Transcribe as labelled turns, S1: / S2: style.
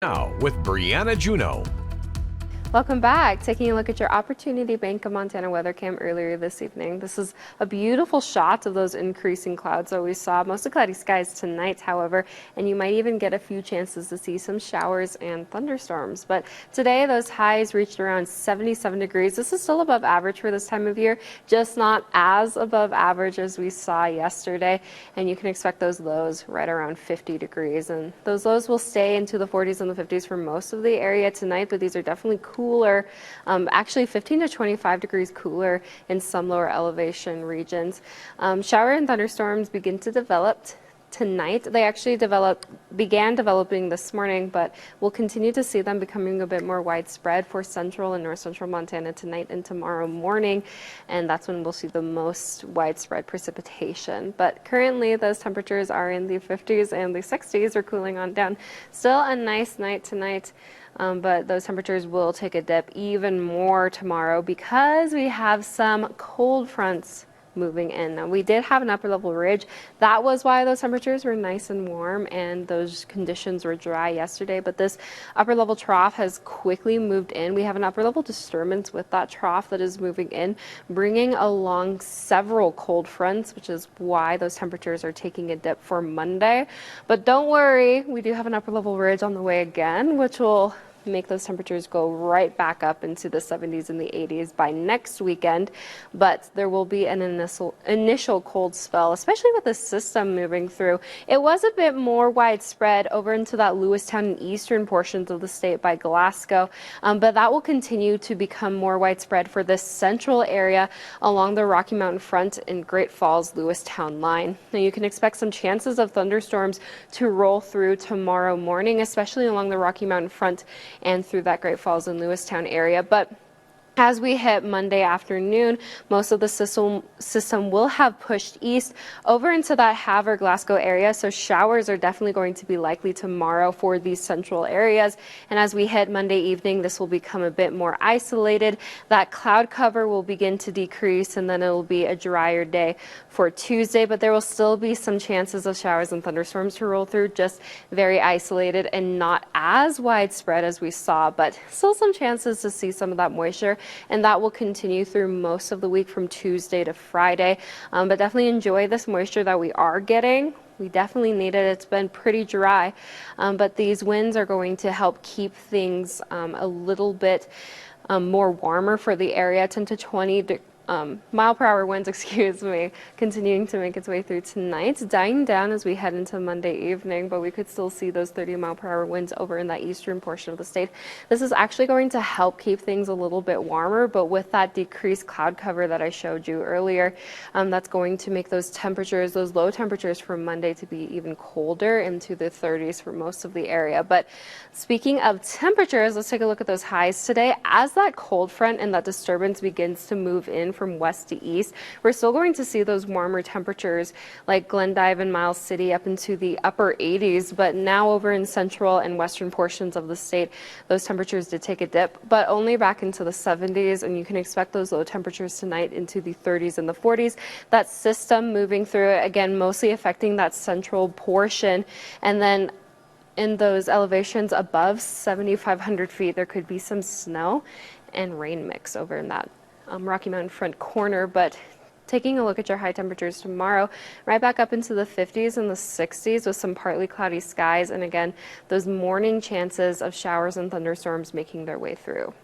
S1: Now with Brianna Juneau.
S2: Welcome back. Taking a look at your Opportunity Bank of Montana weather cam earlier this evening. This is a beautiful shot of those increasing clouds that we saw. Mostly cloudy skies tonight, however, and you might even get a few chances to see some showers and thunderstorms. But today, those highs reached around 77 degrees. This is still above average for this time of year, just not as above average as we saw yesterday. And you can expect those lows right around 50 degrees. And those lows will stay into the 40s and the 50s for most of the area tonight, but these are definitely cooler, actually 15 to 25 degrees cooler in some lower elevation regions. Shower and thunderstorms begin to develop tonight. They actually began developing this morning, but we'll continue to see them becoming a bit more widespread for central and north central Montana tonight and tomorrow morning, and that's when we'll see the most widespread precipitation. But currently those temperatures are in the 50s and the 60s. Are cooling on down. Still a nice night tonight. But those temperatures will take a dip even more tomorrow because we have some cold fronts moving in. Now, we did have an upper level ridge. That was why those temperatures were nice and warm and those conditions were dry yesterday. But this upper level trough has quickly moved in. We have an upper level disturbance with that trough that is moving in, bringing along several cold fronts, which is why those temperatures are taking a dip for Monday. But don't worry, we do have an upper level ridge on the way again, which will make those temperatures go right back up into the 70s and the 80s by next weekend. But there will be an initial cold spell, especially with the system moving through. It was a bit more widespread over into that Lewistown and eastern portions of the state by Glasgow, but that will continue to become more widespread for this central area along the Rocky Mountain front in Great Falls Lewistown line. Now you can expect some chances of thunderstorms to roll through tomorrow morning, especially along the Rocky Mountain front and through that Great Falls and Lewistown area. But as we hit Monday afternoon, most of the system will have pushed east over into that Havre Glasgow area. So showers are definitely going to be likely tomorrow for these central areas. And as we hit Monday evening, this will become a bit more isolated. That cloud cover will begin to decrease, and then it will be a drier day for Tuesday. But there will still be some chances of showers and thunderstorms to roll through, just very isolated and not as widespread as we saw, but still some chances to see some of that moisture. And that will continue through most of the week from Tuesday to Friday. But definitely enjoy this moisture that we are getting. We definitely need it. It's been pretty dry, but these winds are going to help keep things a little bit more warmer for the area. 10 to 20 mile per hour winds, excuse me, continuing to make its way through tonight, dying down as we head into Monday evening, but we could still see those 30 mile per hour winds over in that eastern portion of the state. This is actually going to help keep things a little bit warmer, but with that decreased cloud cover that I showed you earlier, that's going to make those temperatures, those low temperatures for Monday, to be even colder into the 30s for most of the area. But speaking of temperatures, let's take a look at those highs today. As that cold front and that disturbance begins to move in from west to east, we're still going to see those warmer temperatures like Glendive and Miles City up into the upper 80s. But now over in central and western portions of the state, those temperatures did take a dip, but only back into the 70s. And you can expect those low temperatures tonight into the 30s and the 40s. That system moving through it again, mostly affecting that central portion. And then in those elevations above 7,500 feet, there could be some snow and rain mix over in that Rocky Mountain front corner. But taking a look at your high temperatures tomorrow, right back up into the 50s and the 60s with some partly cloudy skies. And again, those morning chances of showers and thunderstorms making their way through.